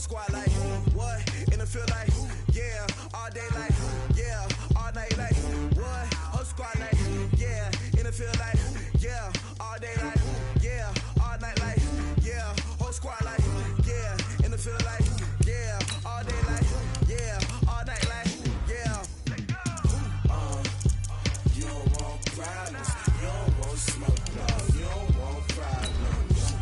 squad like, what? In the field like, yeah. All day like, yeah. All night like, what? Whole squad like, yeah. In the field like, yeah. All day like, yeah. All night like, yeah. Whole squad like, yeah. In the field like, yeah. All day like, yeah. All night like, yeah. You don't want problems. You don't want smoke, no. You don't want problems.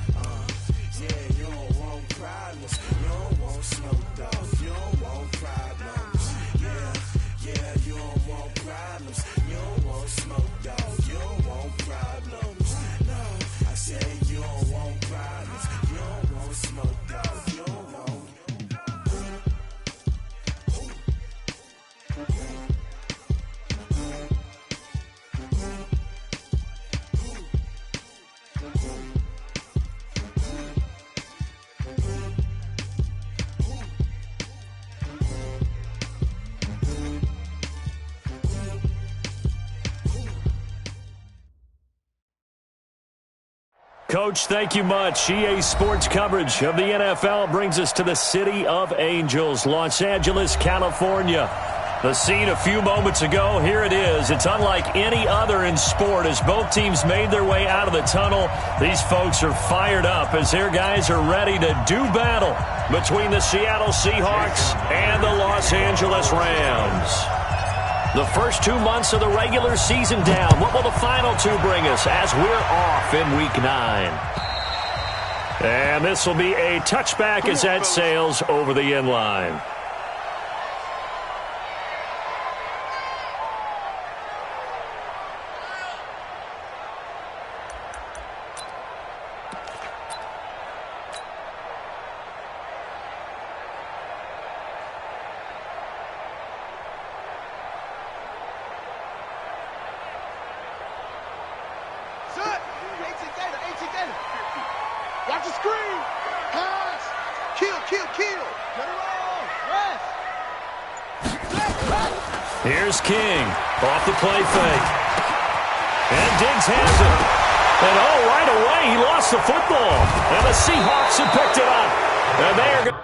Yeah, you don't want problems. You don't want smoke, dog. You don't want problems. Yeah, you don't want problems. You don't want smoke, dog. You don't want problems. No, I said you don't want problems. You don't want smoke, dog. You don't want. Coach, thank you much. EA Sports coverage of the NFL brings us to the City of Angels, Los Angeles, California. The scene a few moments ago, here it is. It's unlike any other in sport as both teams made their way out of the tunnel. These folks are fired up as their guys are ready to do battle between the Seattle Seahawks and the Los Angeles Rams. The first 2 months of the regular season down. What will the final two bring us as we're off in Week 9? And this will be a touchback as that sails over the end line. Watch the screen. Pass. Kill. Turn around. Rest. Here's King off the play fake. And Diggs has it. And right away he lost the football. And the Seahawks have picked it up. And they are going to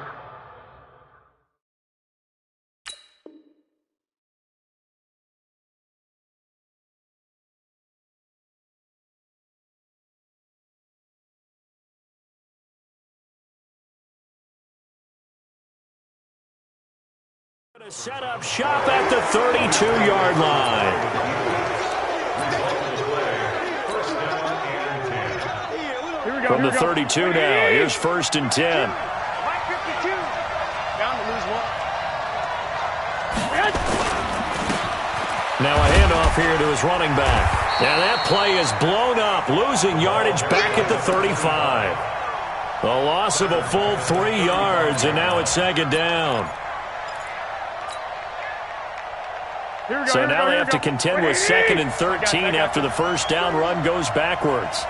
set up shop at the 32-yard line. From the 32 now, here's 1st and 10. Now a handoff here to his running back. Now that play is blown up, losing yardage back at the 35. A loss of a full 3 yards, and now it's 2nd down. So now they have to contend with 2nd and 13 after the first down run goes backwards.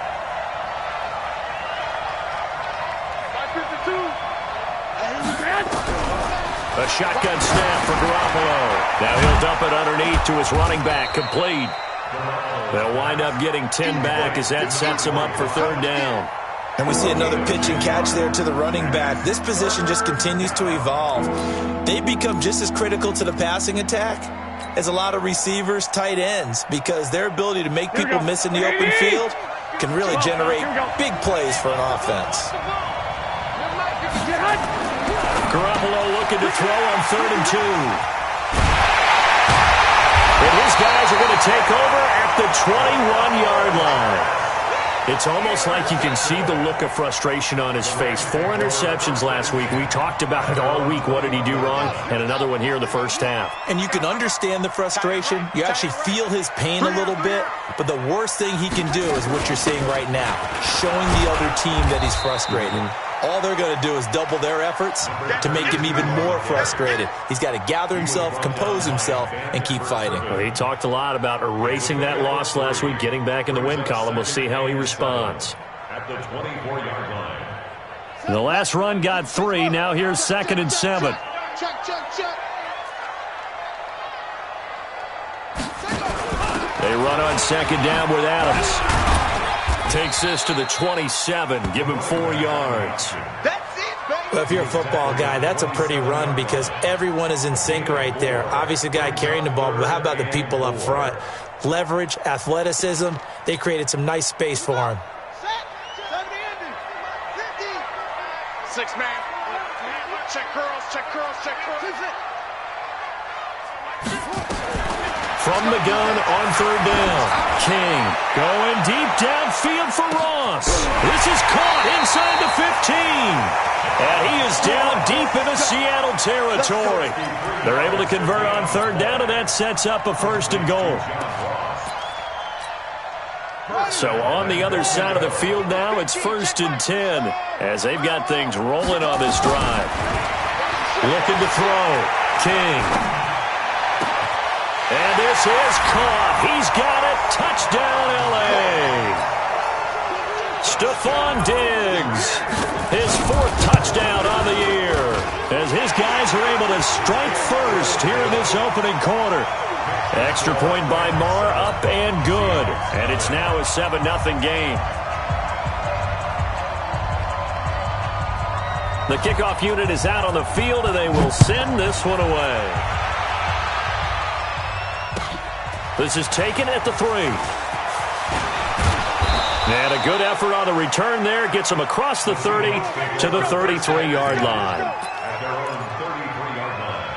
A shotgun snap for Garoppolo. Now he'll dump it underneath to his running back, complete. They'll wind up getting 10 back as that sets him up for 3rd down. And we see another pitch and catch there to the running back. This position just continues to evolve. They become just as critical to the passing attack as a lot of receivers, tight ends, because their ability to make people miss in the open field can really generate big plays for an offense. Garoppolo looking to throw on 3rd and 2. And his guys are going to take over at the 21-yard line. It's almost like you can see the look of frustration on his face. 4 interceptions last week. We talked about it all week. What did he do wrong? And another one here in the first half. And you can understand the frustration. You actually feel his pain a little bit. But the worst thing he can do is what you're seeing right now, showing the other team that he's frustrated. All they're going to do is double their efforts to make him even more frustrated. He's got to gather himself, compose himself, and keep fighting. Well, he talked a lot about erasing that loss last week, getting back in the win column. We'll see how he responds. At the 24-yard line. The last run got 3. Now here's 2nd and 7. Check. They run on 2nd down with Adams. Takes this to the 27. Give him 4 yards. That's it, baby. Well, if you're a football guy, that's a pretty run because everyone is in sync right there. Obviously, the guy carrying the ball, but how about the people up front? Leverage, athleticism, they created some nice space for him. Six man. Check girls, check girls, check girls. From the gun on third down. King going deep downfield for Ross. This is caught inside the 15. And he is down deep into Seattle territory. They're able to convert on third down, and that sets up a 1st and goal. So on the other side of the field now, it's 1st and 10 as they've got things rolling on this drive. Looking to throw. King. And this is caught. He's got it. Touchdown, L.A. Stephon Diggs, his 4th touchdown on the year, as his guys are able to strike first here in this opening quarter. Extra point by Marr, up and good. And it's now a 7-0 game. The kickoff unit is out on the field, and they will send this one away. This is taken at the 3. And a good effort on the return there. Gets him across the 30 to the 33-yard line. At their own 33-yard line.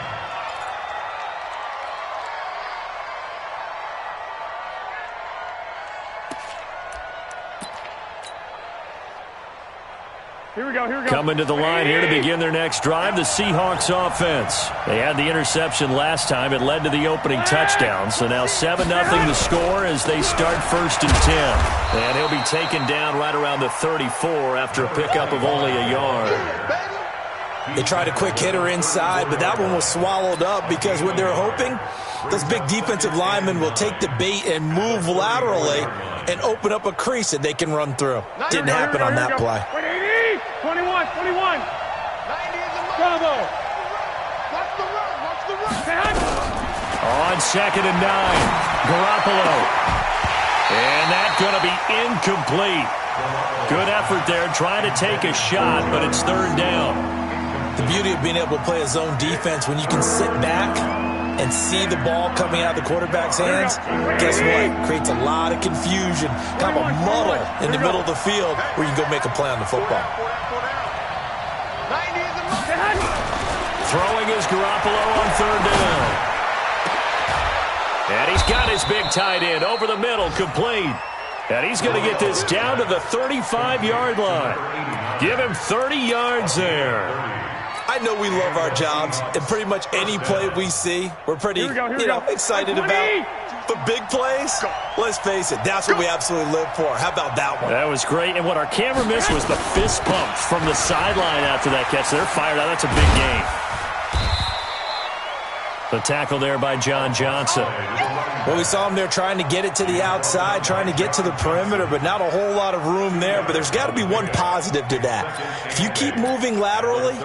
Here we go, here we go. Coming to the line here to begin their next drive, the Seahawks offense. They had the interception last time. It led to the opening touchdown. So now 7-0 the score as they start 1st and 10. And he'll be taken down right around the 34 after a pickup of only a yard. They tried a quick hitter inside, but that one was swallowed up because what they're hoping, those big defensive linemen will take the bait and move laterally and open up a crease that they can run through. Didn't happen on that play. 21, 21. Bravo. Watch the run, watch the run. On 2nd and 9, Garoppolo. And that's going to be incomplete. Good effort there, trying to take a shot, but it's 3rd down. The beauty of being able to play a zone defense when you can sit back and see the ball coming out of the quarterback's hands, guess what? Creates a lot of confusion, kind of a muddle in the middle of the field where you can go make a play on the football. Throwing is Garoppolo on 3rd down. And he's got his big tight end over the middle, complete. And he's going to get this down to the 35-yard line. Give him 30 yards there. I know we love our jobs, and pretty much any play we see, we're pretty, excited about. But big plays, let's face it, that's what we absolutely live for. How about that one? That was great, and what our camera missed was the fist pumps from the sideline after that catch. They're fired out. That's a big game. The tackle there by John Johnson. Well, we saw him there trying to get it to the outside, trying to get to the perimeter, but not a whole lot of room there. But there's got to be one positive to that. If you keep moving laterally,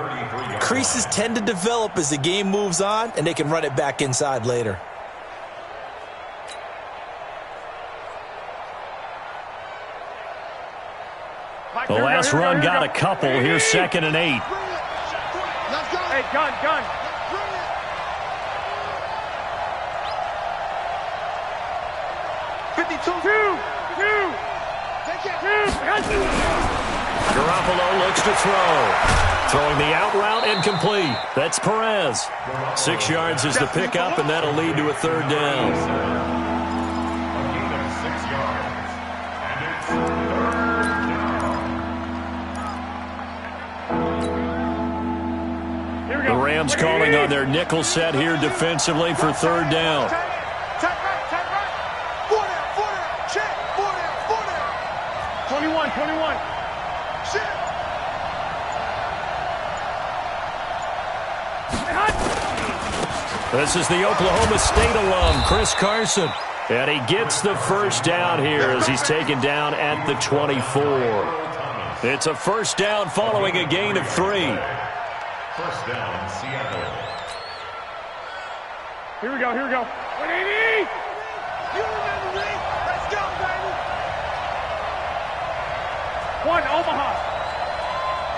creases tend to develop as the game moves on, and they can run it back inside later. The last run got a couple. Here's 2nd and 8. Hey, gun. 52. Garoppolo looks to throw. Throwing the out route and complete. That's Perez. 6 yards is the pickup, and that'll lead to a 3rd down. A gain of 6 yards. And it's 3rd down. The Rams calling on their nickel set here defensively for 3rd down. Tight right. 4 down. Check. 4 down. 21. Check. This is the Oklahoma State alum, Chris Carson. And he gets the 1st down here as he's taken down at the 24. It's a 1st down following a gain of 3. 1st down, Seattle. Here we go. 180. You remember me? Let's go, baby. 1, Omaha.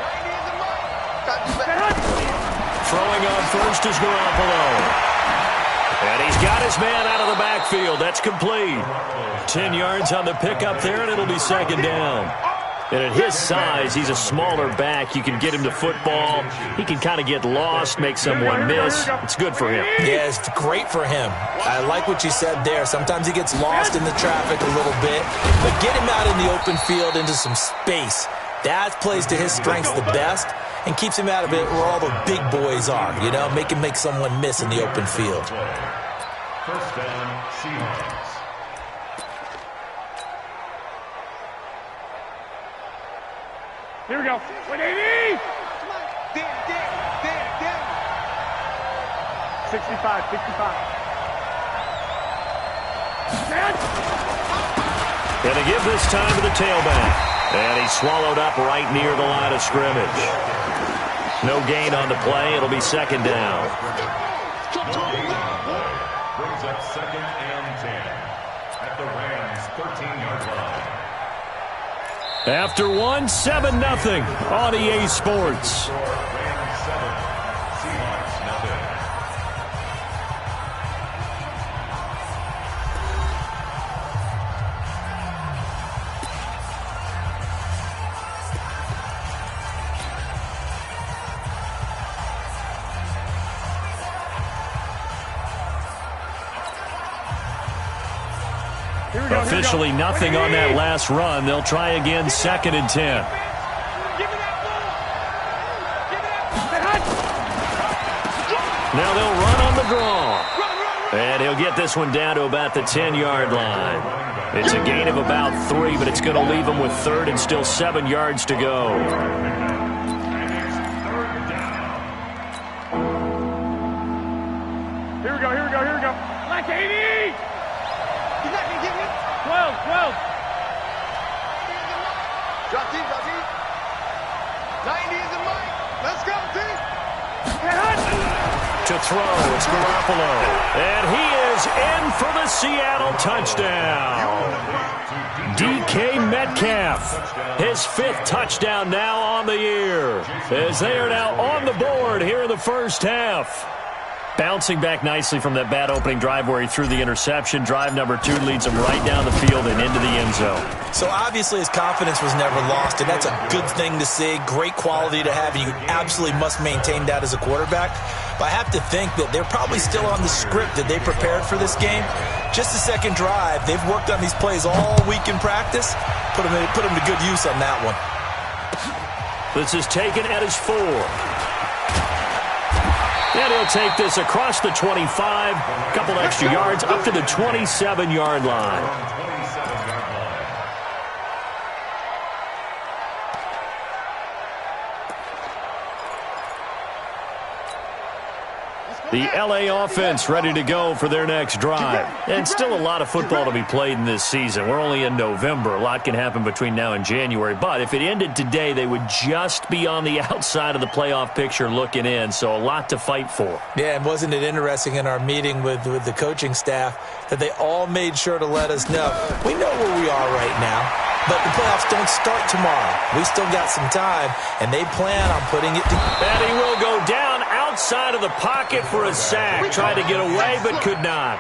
90 in the mic. Throwing on first is Garoppolo. And he's got his man out of the backfield. That's complete. 10 yards on the pickup there, and it'll be second down. And at his size, he's a smaller back. You can get him to football. He can kind of get lost, make someone miss. It's good for him. Yeah, it's great for him. I like what you said there. Sometimes he gets lost in the traffic a little bit. But get him out in the open field into some space. That plays to his strengths the best and keeps him out of it where all the big boys are. You know, make him make someone miss in the open field. First down, Seahawks. Here we go. 180! 65, 65. Gonna give this time to the tailback. And he's swallowed up right near the line of scrimmage. No gain on the play. It'll be second down. Brings up second and 10 at the Rams' 13-yard line. After one, 7-0 on EA Sports. Rams 7, Seahawks nothing. Officially nothing on that last run. They'll try again, second and 10. Now they'll run on the draw. And he'll get this one down to about the 10-yard line. It's a gain of about 3, but it's going to leave him with third and still 7 yards to go. Here we go, here we go, here we go. Like 80! He's not going to get me. 12, 12. Drop deep, drop deep. 90 is the mic. Let's go, team. To throw, it's Garoppolo. And he is in for the Seattle touchdown. DK Metcalf, his 5th touchdown now on the year, as they are now on the board here in the first half. Bouncing back nicely from that bad opening drive where he threw the interception. Drive number 2 leads him right down the field and into the end zone. So obviously his confidence was never lost, and that's a good thing to see. Great quality to have, and you absolutely must maintain that as a quarterback. But I have to think that they're probably still on the script that they prepared for this game. Just the second drive, they've worked on these plays all week in practice. Put them to good use on that one. This is taken at his 4. And he'll take this across the 25, a couple extra yards, up to the 27-yard line. The LA offense ready to go for their next drive. And still a lot of football to be played in this season. We're only in November. A lot can happen between now and January. But if it ended today, they would just be on the outside of the playoff picture looking in. So a lot to fight for. Yeah, and wasn't it interesting in our meeting with the coaching staff that they all made sure to let us know, we know where we are right now, but the playoffs don't start tomorrow. We still got some time, and they plan on putting it together. And he will go down outside of the pocket for a sack. Tried to get away, but could not.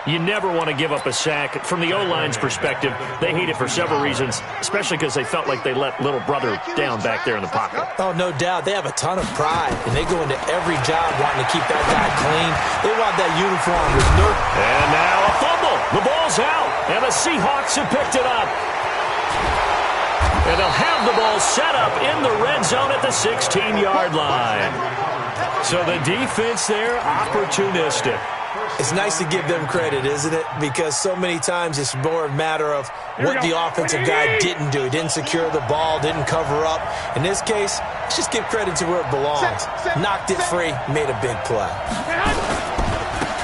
You never want to give up a sack. From the O-line's perspective, they hate it for several reasons, especially because they felt like they let little brother down back there in the pocket. Oh, no doubt. They have a ton of pride, and they go into every job wanting to keep that guy clean. They want that uniform with no... And now a fumble. The ball's out, and the Seahawks have picked it up. And they'll have the ball set up in the red zone at the 16-yard line. So the defense there, opportunistic. It's nice to give them credit, isn't it? Because so many times it's more a matter of what the offensive guy didn't do. He didn't secure the ball, didn't cover up. In this case, let's just give credit to where it belongs. Knocked it free, made a big play.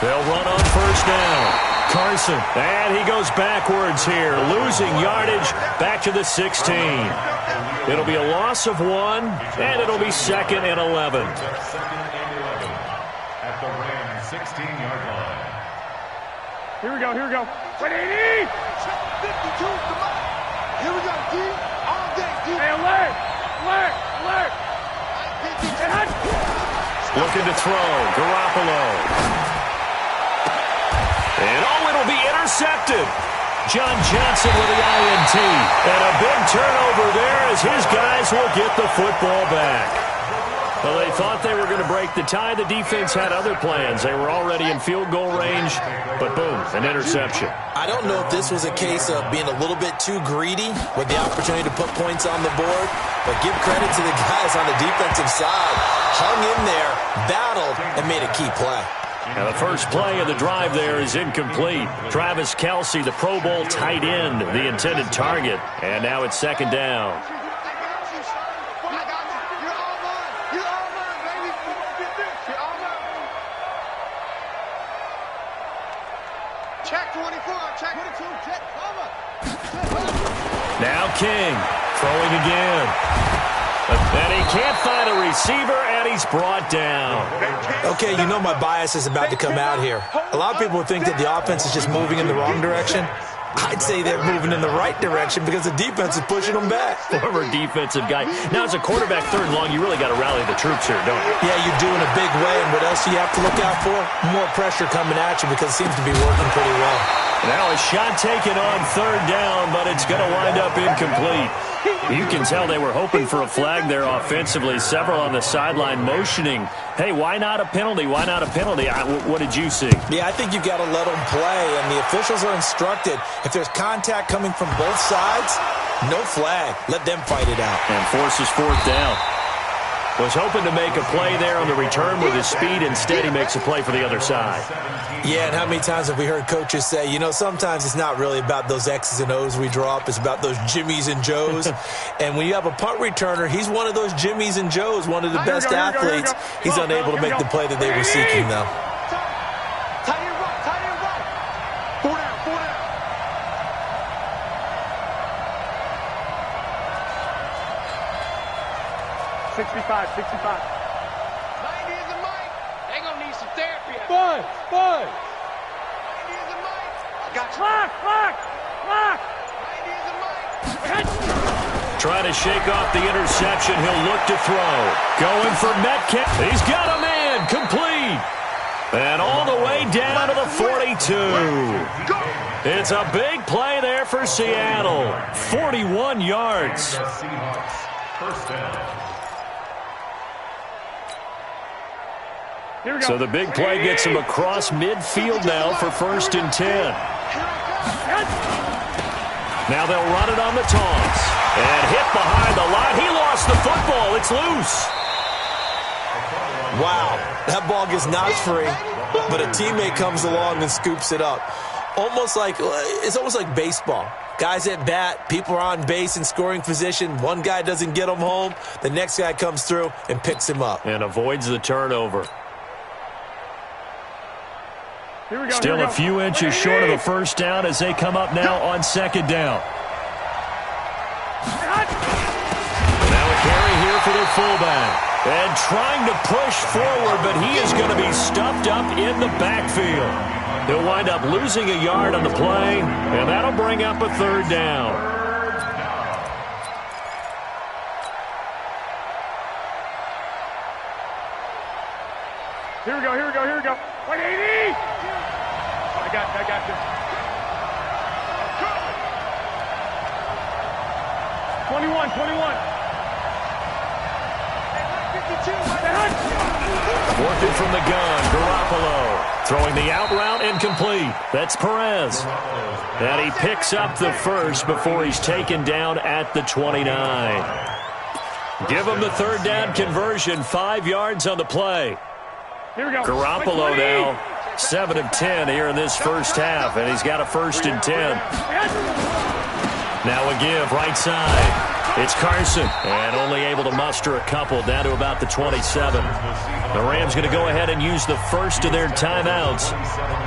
They'll run on first down. Carson, and he goes backwards here, losing yardage back to the 16. It'll be a loss of 1, and it'll be second and 11. At the Rams' 16-yard line. Here we go, here we go. 180! 52, come on. Here we go, D. All day, D. Hey, alert! Alert! Alert! Looking to throw. Garoppolo. And it'll be intercepted. John Johnson with the INT. And a big turnover there as his guys will get the football back. Well, they thought they were going to break the tie. The defense had other plans. They were already in field goal range, but boom, an interception. I don't know if this was a case of being a little bit too greedy with the opportunity to put points on the board, but give credit to the guys on the defensive side. Hung in there, battled, and made a key play. Now the first play of the drive there is incomplete. Travis Kelce, the Pro Bowl tight end, the intended target, and now it's second down. Check 24, check 22, check cover. Now King, throwing again. And he can't find a receiver, and he's brought down. Okay, you know my bias is about to come out here. A lot of people think that the offense is just moving in the wrong direction. I'd say they're moving in the right direction because the defense is pushing them back. Former defensive guy. Now, as a quarterback, third and long, you really got to rally the troops here, don't you? Yeah, you do in a big way, and what else do you have to look out for? More pressure coming at you because it seems to be working pretty well. Now a shot taken on third down, but it's going to wind up incomplete. You can tell they were hoping for a flag there offensively. Several on the sideline motioning, hey, why not a penalty? Why not a penalty? What did you see? Yeah, I think you've got to let them play, and the officials are instructed. If there's contact coming from both sides, no flag. Let them fight it out. And forces fourth down. Was hoping to make a play there on the return with his speed. Instead, he makes a play for the other side. Yeah, and how many times have we heard coaches say, you know, sometimes it's not really about those X's and O's we draw up. It's about those Jimmies and Joes. And when you have a punt returner, he's one of those Jimmies and Joes, one of the best athletes. He's unable to make the play that they were seeking, though. Tight end right, tight end right. 4 down, 4 down. 65, 65. 90 is the mic. They gonna need some therapy. Bud. 90 is the mic. I got you. Lock. 90 is the mic. Trying to shake off the interception. He'll look to throw. Going for Metcalf. He's got a man. Complete. And all the way down to the 42. It's a big play there for Seattle. 41 yards. First down. So the big play gets him across midfield now for 1st and 10. Now they'll run it on the toss. And hit behind the line. He lost the football. It's loose. Wow, that ball gets knocked free, but a teammate comes along and scoops it up. It's almost like baseball. Guys at bat, people are on base in scoring position. One guy doesn't get him home. The next guy comes through and picks him up. And avoids the turnover. Here we go. Still a few inches short of the first down as they come up now on second down. Now a carry here for their fullback. And trying to push forward, but he is going to be stuffed up in the backfield. He'll wind up losing a yard on the play, and that'll bring up a third down. Here we go. Wait, 80! I got you. 21. Working from the gun, Garoppolo. Throwing the out route incomplete. That's Perez. And he picks up the first before he's taken down at the 29. Give him the third down conversion, 5 yards on the play. Here we go. Garoppolo now, 7 of 10 here in this first half, and he's got a 1st and 10. Now a give, right side. It's Carson, and only able to muster a couple down to about the 27. The Rams going to go ahead and use the first of their timeouts.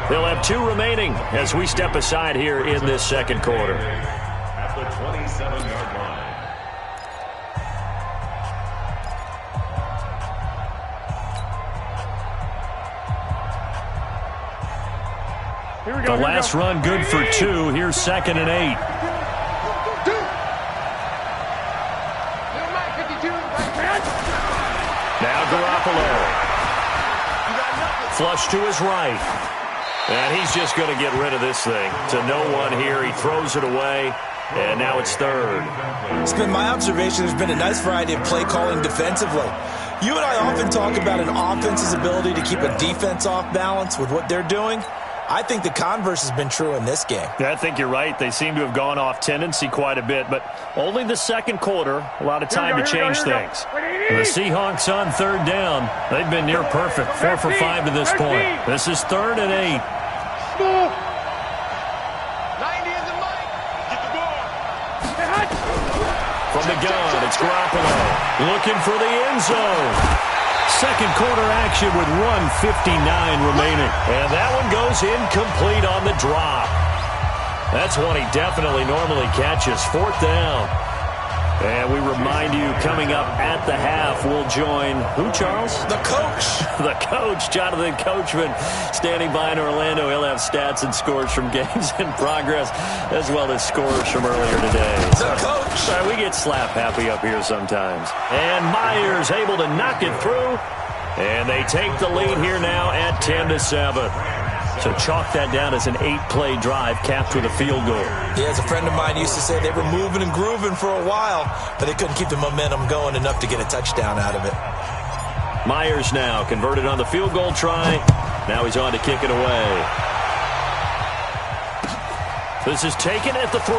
They'll have 2 remaining as we step aside here in this second quarter. At the 27-yard line. The last run good for 2. Here's 2nd and 8. Flush to his right. And he's just going to get rid of this thing. To no one here. He throws it away. And now it's third. It's been my observation there's been a nice variety of play calling defensively. You and I often talk about an offense's ability to keep a defense off balance with what they're doing. I think the converse has been true in this game. Yeah, I think you're right. They seem to have gone off tendency quite a bit, but only the second quarter, a lot of time to change things. The Seahawks on third down. They've been near perfect, 4 for 5 to this point. This is 3rd and 8. From the gun, it's Garoppolo looking for the end zone. Second quarter action with 1:59 remaining. And that one goes incomplete on the drop. That's one he definitely normally catches. 4th down. And we remind you, coming up at the half, we'll join who, Charles? The coach. The coach, Jonathan Coachman, standing by in Orlando. He'll have stats and scores from games in progress, as well as scores from earlier today. The coach. Sorry, we get slap happy up here sometimes. And Myers able to knock it through. And they take the lead here now at 10-7. So chalk that down as an 8-play drive capped with a field goal. Yeah, as a friend of mine used to say, they were moving and grooving for a while, but they couldn't keep the momentum going enough to get a touchdown out of it. Myers now converted on the field goal try. Now he's on to kick it away. This is taken at the 3.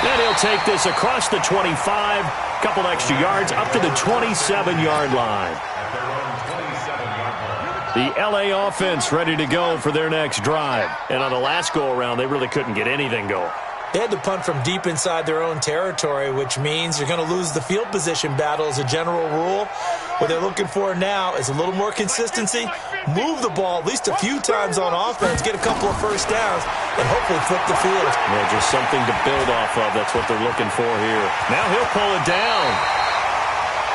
And he'll take this across the 25. Couple extra yards up to the 27-yard line. The L.A. offense ready to go for their next drive. And on the last go-around, they really couldn't get anything going. They had to punt from deep inside their own territory, which means you're going to lose the field position battle as a general rule. What they're looking for now is a little more consistency, move the ball at least a few times on offense, get a couple of first downs, and hopefully flip the field. Yeah, just something to build off of. That's what they're looking for here. Now he'll pull it down.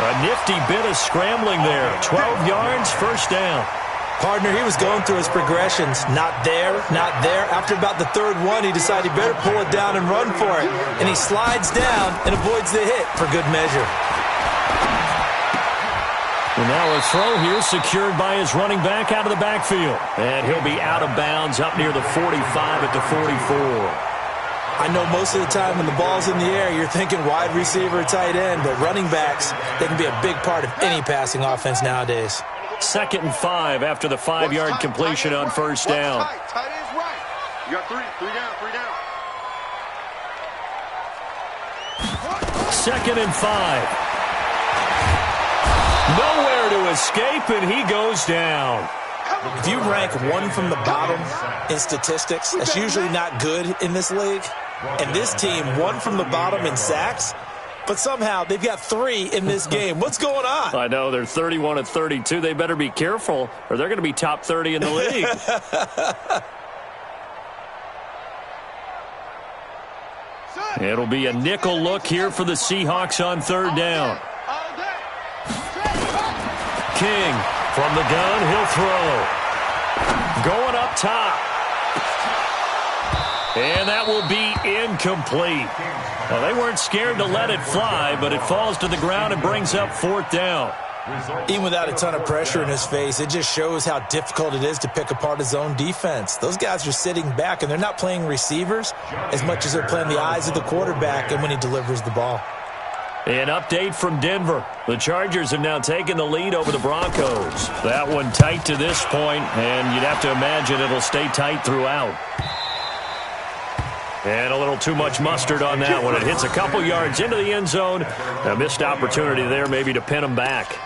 A nifty bit of scrambling there. 12 yards, first down. Partner, he was going through his progressions. Not there, not there. After about the 3rd one, he decided he better pull it down and run for it. And he slides down and avoids the hit for good measure. And now a throw here secured by his running back out of the backfield. And he'll be out of bounds up near the 45 at the 44. I know most of the time when the ball's in the air, you're thinking wide receiver, tight end, but running backs, they can be a big part of any passing offense nowadays. 2nd and 5 after the 5-yard completion on first down. Tight end's right. You got 3 down. 2nd and 5. Nowhere to escape, and he goes down. If you rank one from the bottom in statistics, that's usually not good in this league. And this team, one from the bottom in sacks, but somehow they've got 3 in this game. What's going on? I know, they're 31-32. They better be careful, or they're going to be top 30 in the league. It'll be a nickel look here for the Seahawks on 3rd down. King from the gun, he'll throw. Going up top. And that will be incomplete. Well, they weren't scared to let it fly, but it falls to the ground and brings up 4th down. Even without a ton of pressure in his face, it just shows how difficult it is to pick apart his own defense. Those guys are sitting back, and they're not playing receivers as much as they're playing the eyes of the quarterback and when he delivers the ball. An update from Denver. The Chargers have now taken the lead over the Broncos. That one tight to this point, and you'd have to imagine it'll stay tight throughout. And a little too much mustard on that one. It hits a couple yards into the end zone. A missed opportunity there maybe to pin him back.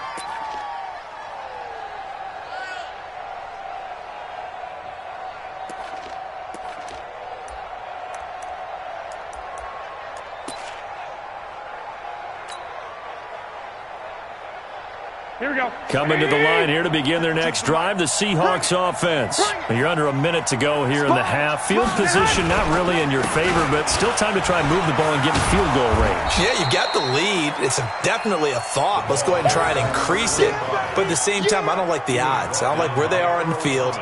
Here we go. Coming to the line here to begin their next drive, the Seahawks offense. You're under a minute to go here in the half. Field position not really in your favor, but still time to try and move the ball and get in field goal range. Yeah, you got the lead. It's definitely a thought. Let's go ahead and try and increase it. But at the same time, I don't like the odds. I don't like where they are in the field.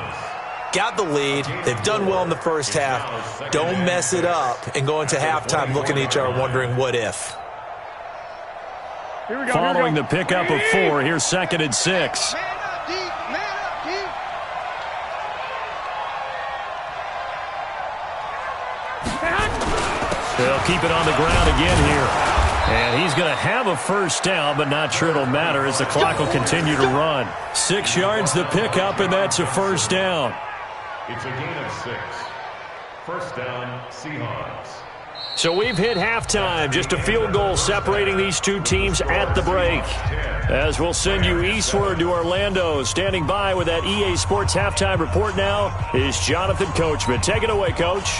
Got the lead. They've done well in the first half. Don't mess it up and go into halftime looking at each other wondering what if. Following the pickup of 4, here's 2nd and 6. They'll keep it on the ground again here. And he's going to have a first down, but not sure it'll matter as the clock will continue to run. 6 yards the pickup, and that's a first down. It's a gain of 6. First down, Seahawks. So we've hit halftime. Just a field goal separating these two teams at the break. As we'll send you eastward to Orlando. Standing by with that EA Sports halftime report now is Jonathan Coachman. Take it away, Coach.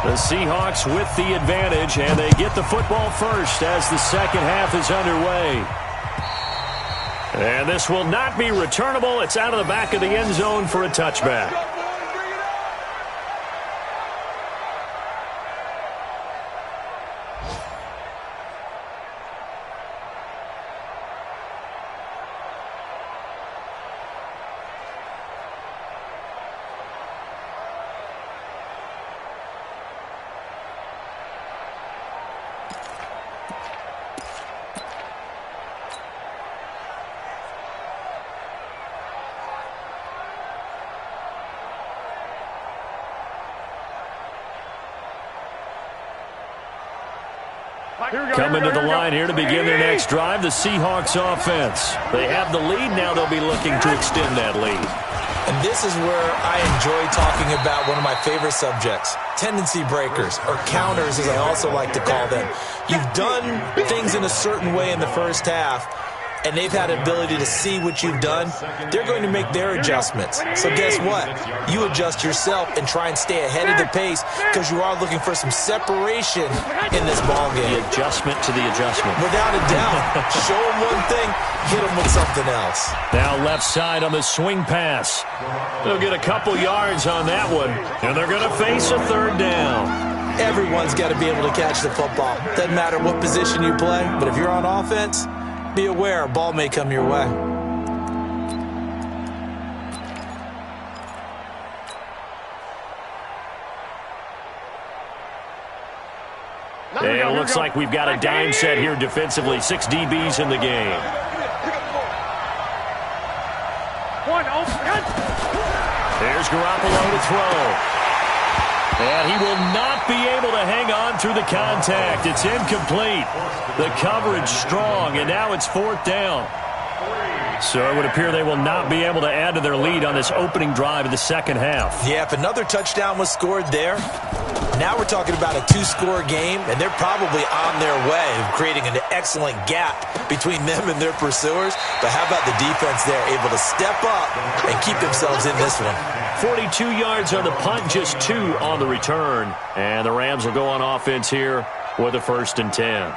The Seahawks with the advantage, and they get the football first as the second half is underway. And this will not be returnable. It's out of the back of the end zone for a touchback. Coming to the line here to begin their next drive, the Seahawks offense. They have the lead. Now they'll be looking to extend that lead. And this is where I enjoy talking about one of my favorite subjects, tendency breakers, or counters as I also like to call them. You've done things in a certain way in the first half, and they've had an ability to see what you've done. They're going to make their adjustments. So guess what? You adjust yourself and try and stay ahead of the pace because you are looking for some separation in this ball game. The adjustment to the adjustment. Without a doubt. Show them one thing, hit them with something else. Now left side on the swing pass. They'll get a couple yards on that one, and they're going to face a third down. Everyone's got to be able to catch the football. Doesn't matter what position you play, but if you're on offense, be aware a ball may come your way. And it looks like we've got a dime set here defensively. 6 DBs in the game. There's Garoppolo to throw. And he will not be able to hang on through the contact. It's incomplete. The coverage strong, and now it's 4th down. So it would appear they will not be able to add to their lead on this opening drive of the second half. Yeah, if another touchdown was scored there, now we're talking about a 2-score game, and they're probably on their way of creating an excellent gap between them and their pursuers. But how about the defense there, able to step up and keep themselves in this one? 42 yards on the punt, just 2 on the return. And the Rams will go on offense here with a 1st and 10.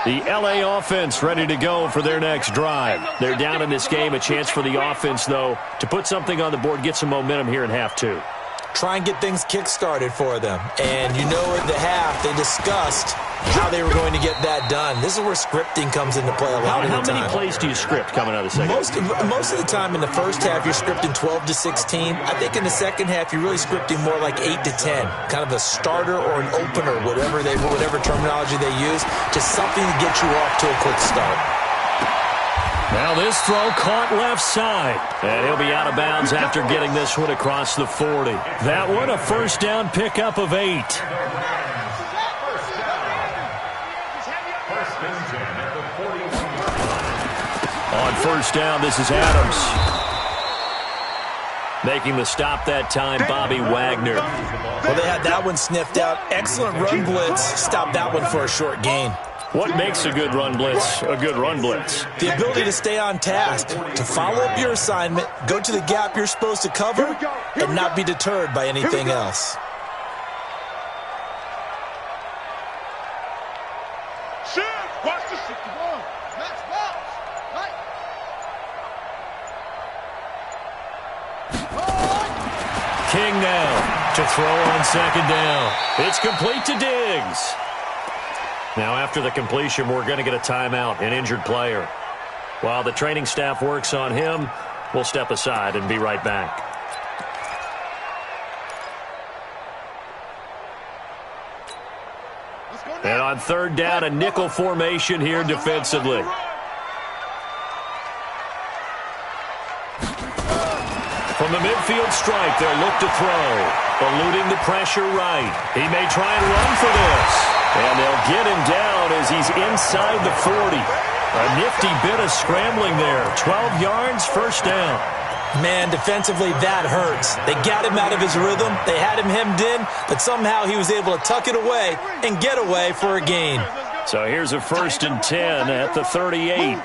The LA offense ready to go for their next drive. They're down in this game. A chance for the offense, though, to put something on the board, get some momentum here in half 2. Try and get things kick-started for them. And you know at the half, they discussed how they were going to get that done. This is where scripting comes into play a lot of the time. How many plays do you script coming out of the second half? Most of the time in the first half, you're scripting 12 to 16. I think in the second half, you're really scripting more like 8 to 10. Kind of a starter or an opener, whatever terminology they use. Just something to get you off to a quick start. Now this throw caught left side. And he'll be out of bounds after getting this one across the 40. That one a first down pickup of 8. On first down, this is Adams. Making the stop that time, Bobby Wagner. Well, they had that one sniffed out. Excellent run blitz. Stopped that one for a short gain. What makes a good run blitz a good run blitz? The ability to stay on task, to follow up your assignment, go to the gap you're supposed to cover, and not be deterred by anything else. King now to throw on second down. It's complete to Diggs. Now after the completion, we're going to get a timeout, an injured player. While the training staff works on him, we'll step aside and be right back. And on third down, a nickel formation here defensively. From the midfield stripe, they'll look to throw. Eluding the pressure right. He may try and run for this. And they'll get him down as he's inside the 40. A nifty bit of scrambling there. 12 yards, first down. Man, defensively, that hurts. They got him out of his rhythm. They had him hemmed in, but somehow he was able to tuck it away and get away for a gain. So here's a 1st and 10 at the 38.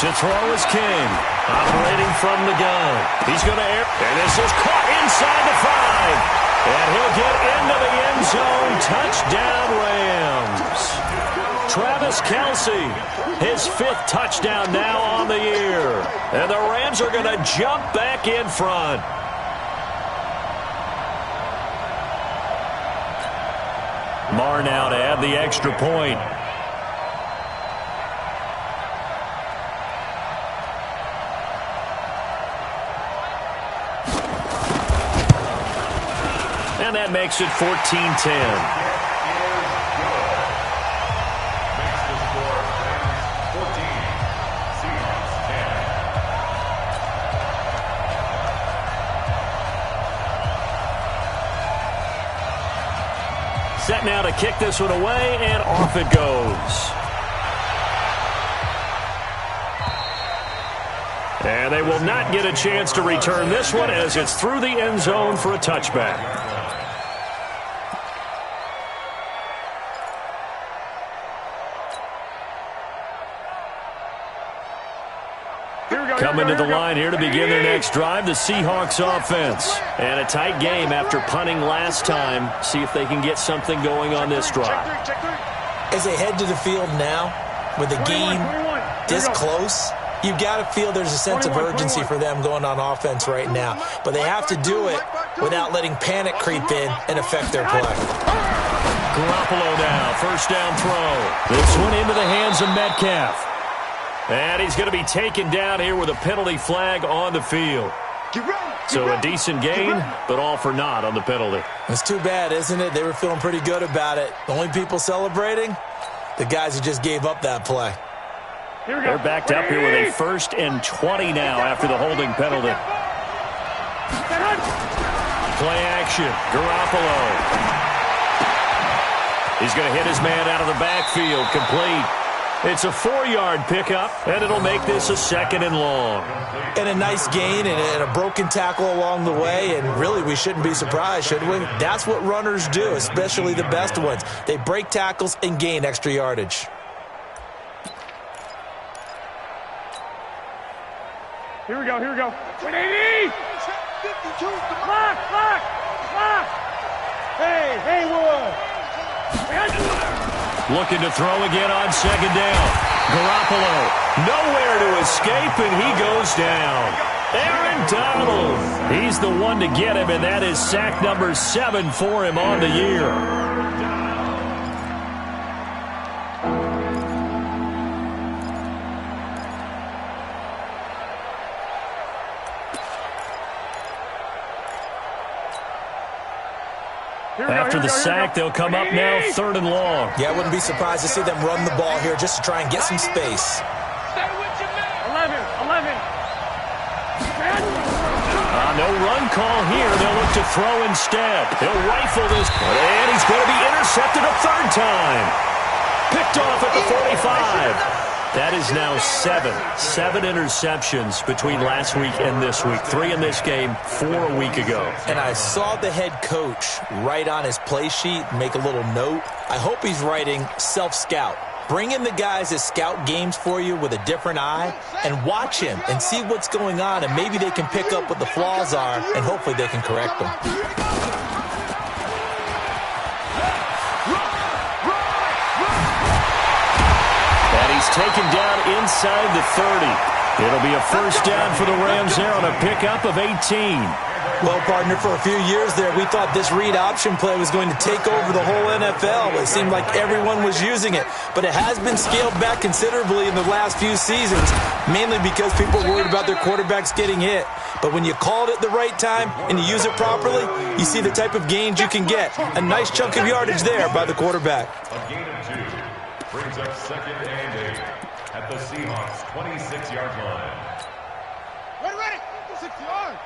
To throw is King, operating from the gun. He's going to air, and this is caught inside the 5. And he'll get into the end zone. Touchdown, Rams. Travis Kelce, his 5th touchdown now on the year. And the Rams are going to jump back in front. Marr now to add the extra point. And that makes it 14-10. Set now to kick this one away, and off it goes. And they will not get a chance to return this one as it's through the end zone for a touchback. Coming to the line here to begin their next drive, the Seahawks offense. And a tight game after punting last time. See if they can get something going on this drive. As they head to the field now, with the game this close, you got to feel there's a sense of urgency for them going on offense right now. But they have to do it without letting panic creep in and affect their play. Garoppolo now, 1st down throw. This one into the hands of Metcalf. And he's going to be taken down here with a penalty flag on the field. So a decent gain, but all for naught on the penalty. It's too bad, isn't it? They were feeling pretty good about it. The only people celebrating, the guys who just gave up that play. They're backed up here with a 1st and 20 now after the holding penalty. Play action. Garoppolo. He's going to hit his man out of the backfield. Complete. It's a 4-yard pickup, and it'll make this a 2nd and long. And a nice gain and a broken tackle along the way, and really we shouldn't be surprised, should we? That's what runners do, especially the best ones. They break tackles and gain extra yardage. Here we go, here we go. 180! Lock! Hey, Haywood! Looking to throw again on 2nd down. Garoppolo, nowhere to escape, and he goes down. Aaron Donald, he's the one to get him, and that is sack number 7 for him on the year. After the sack, they'll come up now 3rd and long. Yeah, I wouldn't be surprised to see them run the ball here just to try and get some space. 11. No run call here. They'll look to throw instead. He'll rifle this, and he's going to be intercepted a 3rd time. Picked off at the 45. That is now 7 interceptions between last week and this week. 3 in this game, 4 a week ago. And I saw the head coach write on his play sheet, make a little note. I hope he's writing self-scout. Bring in the guys that scout games for you with a different eye and watch him and see what's going on, and maybe they can pick up what the flaws are, and hopefully they can correct them. He's taken down inside the 30. It'll be a 1st down for the Rams there on a pickup of 18. Well, partner, for a few years there, we thought this read option play was going to take over the whole NFL. It seemed like everyone was using it. But it has been scaled back considerably in the last few seasons, mainly because people are worried about their quarterbacks getting hit. But when you call it at the right time and you use it properly, you see the type of gains you can get. A nice chunk of yardage there by the quarterback. A gain of 2 brings up 2nd and 8. at the Seahawks' 26-yard line. Ready. 6 yards.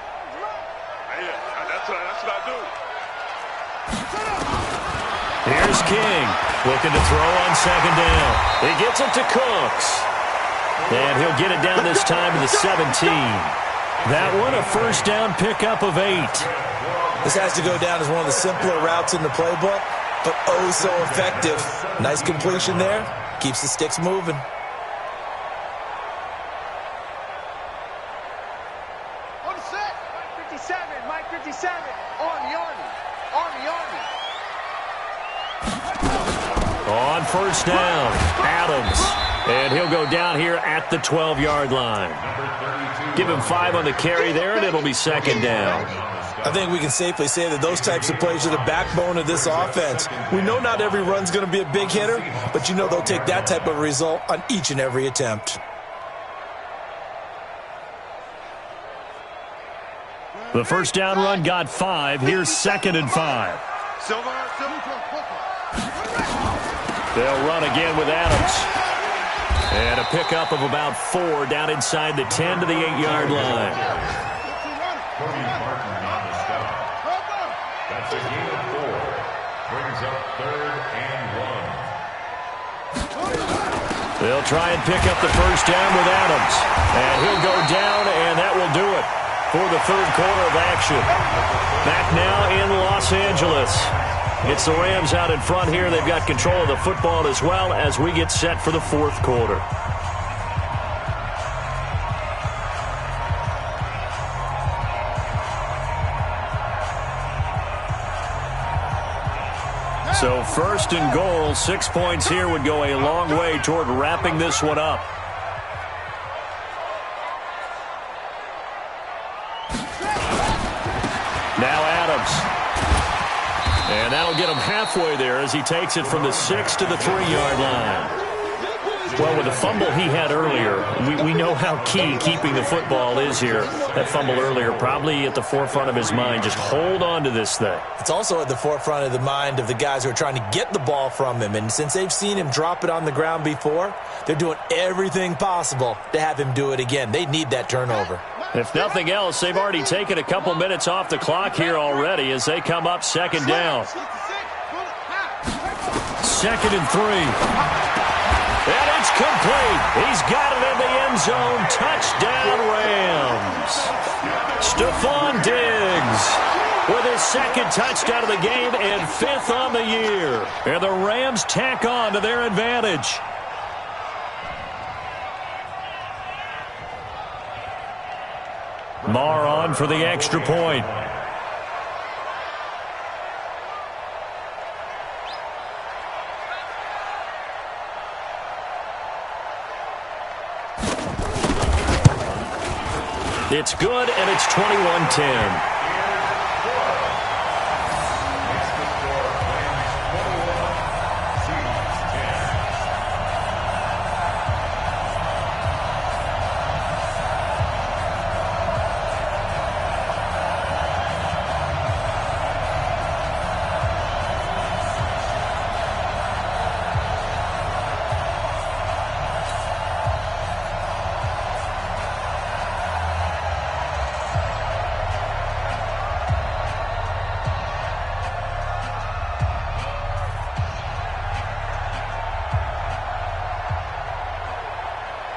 Yeah, that's what I do. Here's King, looking to throw on second down. He gets it to Cooks. And he'll get it down this time to the 17. That one, a first down pickup of 8. This has to go down as one of the simpler routes in the playbook, but oh so effective. Nice completion there. Keeps the sticks moving. On set. Mike 57. Army. On first down, Adams. And he'll go down here at the 12-yard line. Give him 5 on the carry there, and it'll be second down. I think we can safely say that those types of plays are the backbone of this offense. We know not every run's going to be a big hitter, but you know they'll take that type of result on each and every attempt. The first down run got 5. Here's second and 5. They'll run again with Adams. And a pickup of about 4 down inside the 10 to the 8-yard line. That's a gain of 4. Brings up 3rd and 1. They'll try and pick up the first down with Adams. And he'll go down, and that will do it for the third quarter of action. Back now in Los Angeles. It's the Rams out in front here. They've got control of the football as well as we get set for the fourth quarter. So first and goal, 6 points here would go a long way toward wrapping this one up. Now Adams. And that'll get him halfway there as he takes it from the 6 to the 3-yard line. Well, with the fumble he had earlier, we know how key keeping the football is here. That fumble earlier probably at the forefront of his mind. Just hold on to this thing. It's also at the forefront of the mind of the guys who are trying to get the ball from him. And since they've seen him drop it on the ground before, they're doing everything possible to have him do it again. They need that turnover. If nothing else, they've already taken a couple minutes off the clock here already as they come up second down. 2nd and 3. And it's complete. He's got it in the end zone. Touchdown, Rams. Stephon Diggs with his 2nd touchdown of the game and 5th on the year. And the Rams tack on to their advantage. Marr on for the extra point. It's good, and it's 21-10.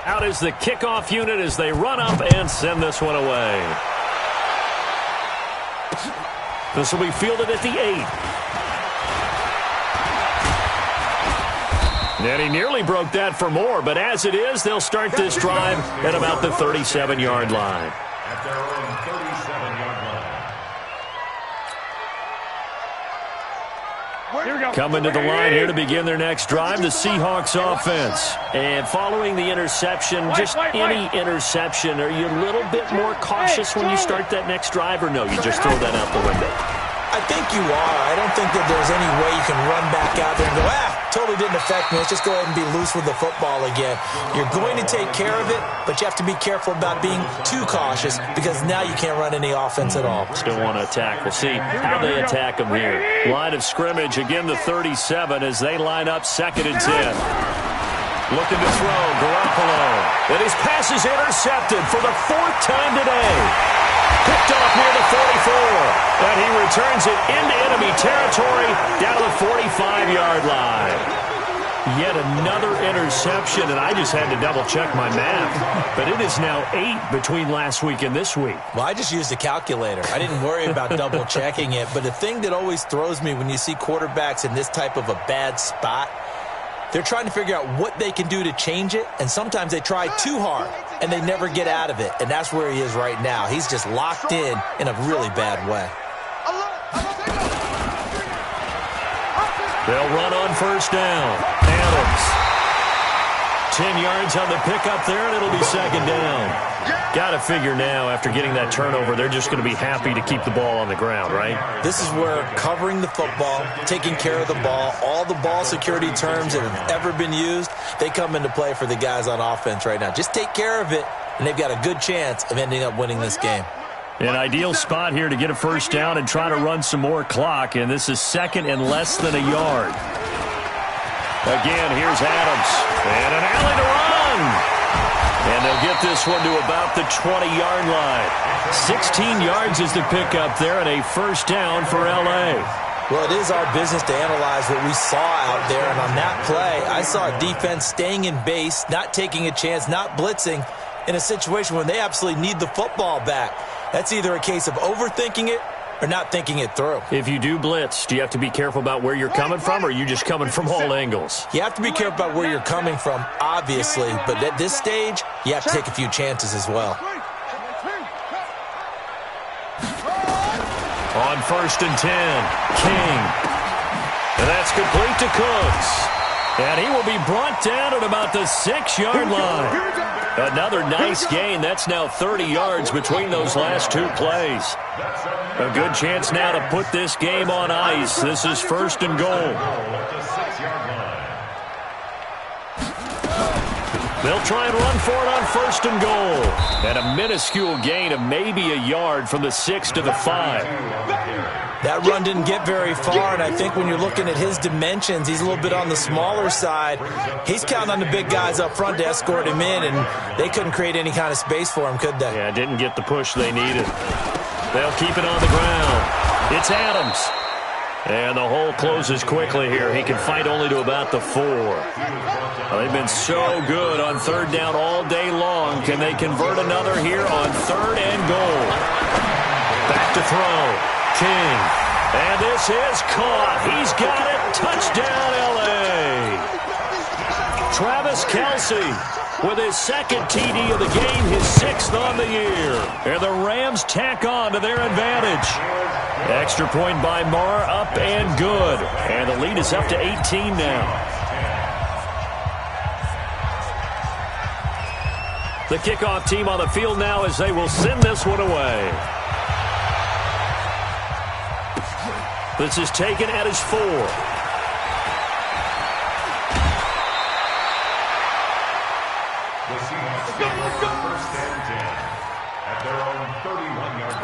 Out is the kickoff unit as they run up and send this one away. This will be fielded at the 8. And he nearly broke that for more, but as it is, they'll start this drive at about the 37-yard line. At their own 37-yard line. Coming to the line here to begin their next drive, the Seahawks offense. And following the interception, just any interception, are you a little bit more cautious when you start that next drive, or no, you just throw that out the window? I think you are. I don't think that there's any way you can run back out there and go, totally didn't affect me. Let's just go ahead and be loose with the football again. You're going to take care of it, but you have to be careful about being too cautious because now you can't run any offense at all. Still want to attack. We'll see how they attack them here. Line of scrimmage, again the 37 as they line up 2nd and 10. Looking to throw, Garoppolo. And his pass is intercepted for the 4th time today. Picked off near the 44. And he returns it into enemy territory down to the 45-yard line. Yet another interception, and I just had to double-check my math. But it is now 8 between last week and this week. Well, I just used a calculator. I didn't worry about double-checking it. But the thing that always throws me when you see quarterbacks in this type of a bad spot, they're trying to figure out what they can do to change it, and sometimes they try too hard, and they never get out of it. And that's where he is right now. He's just locked in a really bad way. They'll run on first down. Adams. 10 yards on the pickup there, and it'll be second down. Got to figure now, after getting that turnover, they're just going to be happy to keep the ball on the ground, right? This is where covering the football, taking care of the ball, all the ball security terms that have ever been used, they come into play for the guys on offense right now. Just take care of it, and they've got a good chance of ending up winning this game. An ideal spot here to get a first down and try to run some more clock, and this is second and less than a yard. Again, here's Adams, and an alley to run. And they'll get this one to about the 20-yard line. 16 yards is the pickup there, and a first down for L.A. Well, it is our business to analyze what we saw out there, and on that play, I saw a defense staying in base, not taking a chance, not blitzing, in a situation when they absolutely need the football back. That's either a case of overthinking it or not thinking it through. If you do blitz, do you have to be careful about where you're coming from, or are you just coming from all angles? You have to be careful about where you're coming from, obviously, but at this stage, you have to take a few chances as well. On first and 10, King. And that's complete to Cooks. And he will be brought down at about the 6-yard line. Another nice gain. That's now 30 yards between those last two plays. A good chance now to put this game on ice. This is first and goal. They'll try and run for it on first and goal. And a minuscule gain of maybe a yard from the 6 to the 5. That run didn't get very far, and I think when you're looking at his dimensions, he's a little bit on the smaller side. He's counting on the big guys up front to escort him in, and they couldn't create any kind of space for him, could they? Yeah, didn't get the push they needed. They'll keep it on the ground. It's Adams. And the hole closes quickly here. He can fight only to about the 4. Well, they've been so good on third down all day long. Can they convert another here on third and goal? Back to throw. King. And this is caught. He's got it. Touchdown, L.A. Travis Kelce with his second TD of the game, his 6th on the year. And the Rams tack on to their advantage. Extra point by Marr, up and good. And the lead is up to 18 now. The kickoff team on the field now as they will send this one away. This is taken at his 4. The Seahawks score first and 10 at their own 31-yard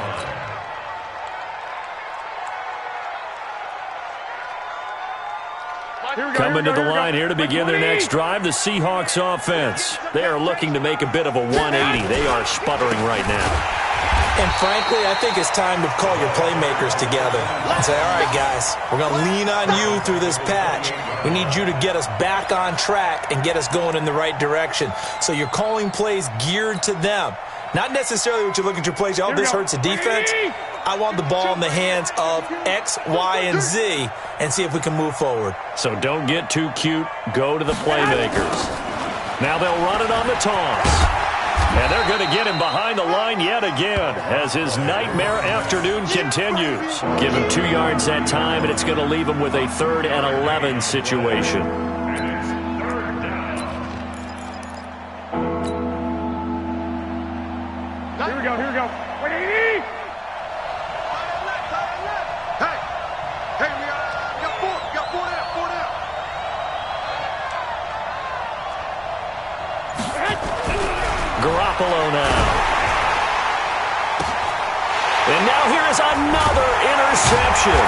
line. Coming to the line here to begin their next drive, the Seahawks offense. They are looking to make a bit of a 180. They are sputtering right now. And frankly, I think it's time to call your playmakers together and say, all right, guys, we're going to lean on you through this patch. We need you to get us back on track and get us going in the right direction. So you're calling plays geared to them. Not necessarily what you look at your plays, oh, this hurts the defense. I want the ball in the hands of X, Y, and Z and see if we can move forward. So don't get too cute. Go to the playmakers. Now they'll run it on the toss. And they're going to get him behind the line yet again as his nightmare afternoon continues. Give him 2 yards that time, and it's going to leave him with a 3rd and 11 situation. Here we go. Wait, 80! Hey, we got 4 down. Garoppolo now. And now here is another interception.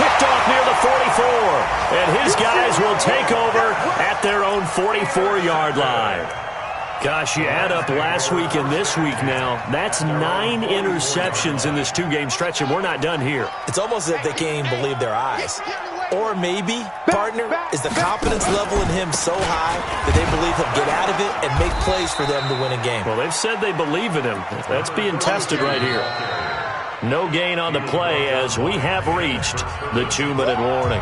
Picked off near the 44, and his guys will take over at their own 44-yard line. Gosh, you add up last week and this week now, that's 9 interceptions in this 2-game stretch, and we're not done here. It's almost as if they can't even believe their eyes. Or maybe, partner, is the confidence level in him so high that they believe he'll get out of it and make plays for them to win a game. Well, they've said they believe in him. That's being tested right here. No gain on the play as we have reached the 2-minute warning.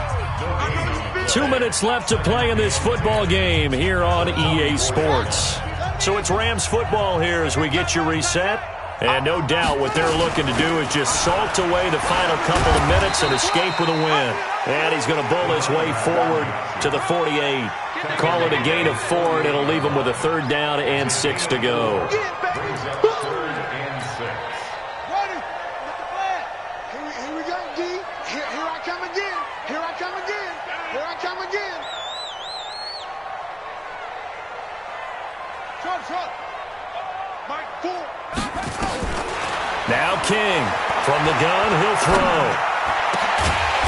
2 minutes left to play in this football game here on EA Sports. So it's Rams football here as we get you reset. And no doubt what they're looking to do is just salt away the final couple of minutes and escape with a win. And he's going to bull his way forward to the 48. Call it a gain of 4, and it'll leave him with a 3rd down and 6 to go. Brings up 3rd and 6. Ready? Here we go, D. Here I come again. Here I come again. Here I come again. Front. Mike, 4. Now King from the gun, he'll throw.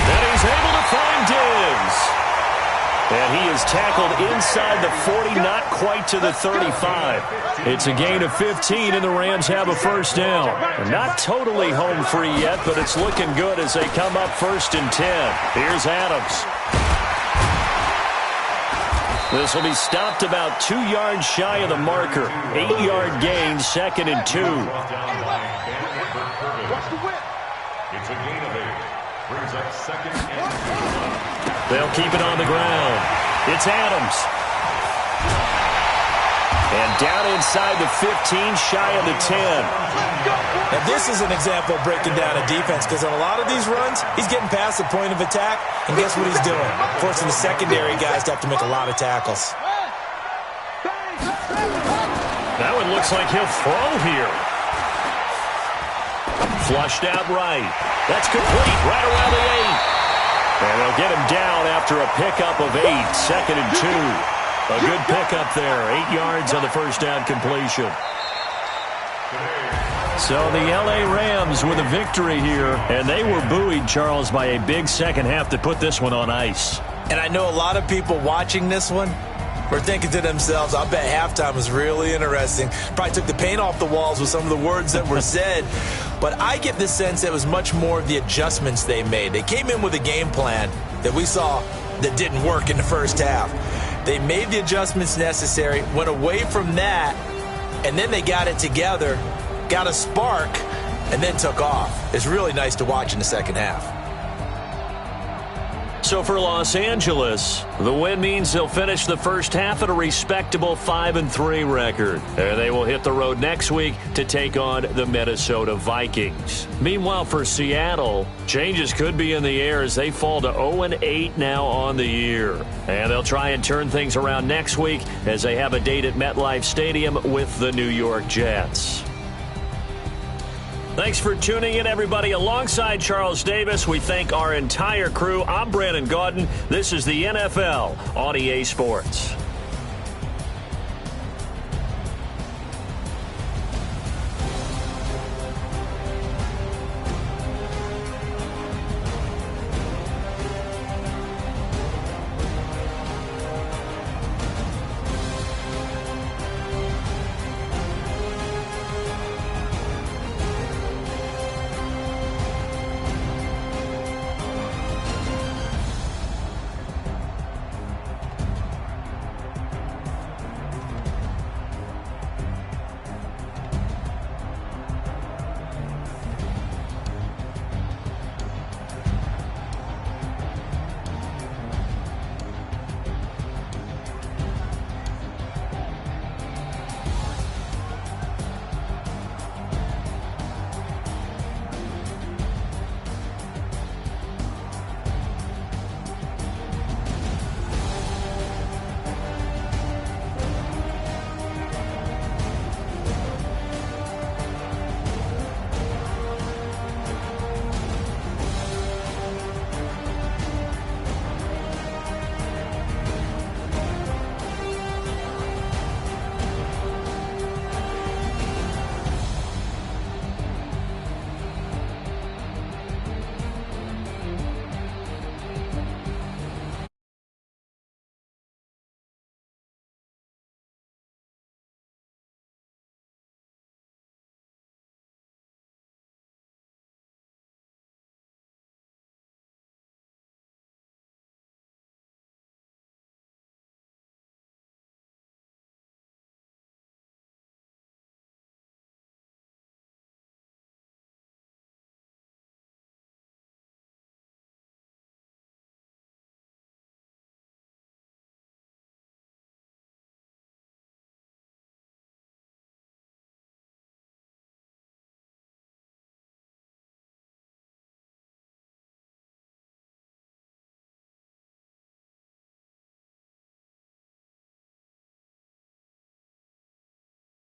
And he's able to find Diggs. And he is tackled inside the 40, not quite to the 35. It's a gain of 15, and the Rams have a 1st down. Not totally home free yet, but it's looking good as they come up 1st and 10. Here's Adams. This will be stopped about 2 yards shy of the marker. 8-yard gain, 2nd and 2. It's a gain of 8. Brings up 2nd and 2. They'll keep it on the ground. It's Adams. And down inside the 15, shy of the 10. Now, this is an example of breaking down a defense because on a lot of these runs, he's getting past the point of attack, and guess what he's doing? Forcing the secondary guys to have to make a lot of tackles. That one looks like he'll throw here. Flushed out right. That's complete right around the 8. And they'll get him down after a pickup of 8, 2nd and 2. A good pickup there, 8 yards on the 1st down completion. So the L.A. Rams with a victory here, and they were buoyed, Charles, by a big second half to put this one on ice. And I know a lot of people watching this one were thinking to themselves, I bet halftime was really interesting. Probably took the paint off the walls with some of the words that were said. But I get the sense that it was much more of the adjustments they made. They came in with a game plan that we saw that didn't work in the 1st half. They made the adjustments necessary, went away from that, and then they got it together, got a spark, and then took off. It's really nice to watch in the 2nd half. So for Los Angeles, the win means they'll finish the 1st half at a respectable 5-3 record. And they will hit the road next week to take on the Minnesota Vikings. Meanwhile, for Seattle, changes could be in the air as they fall to 0-8 now on the year. And they'll try and turn things around next week as they have a date at MetLife Stadium with the New York Jets. Thanks for tuning in, everybody. Alongside Charles Davis, we thank our entire crew. I'm Brandon Gaudin. This is the NFL on EA Sports.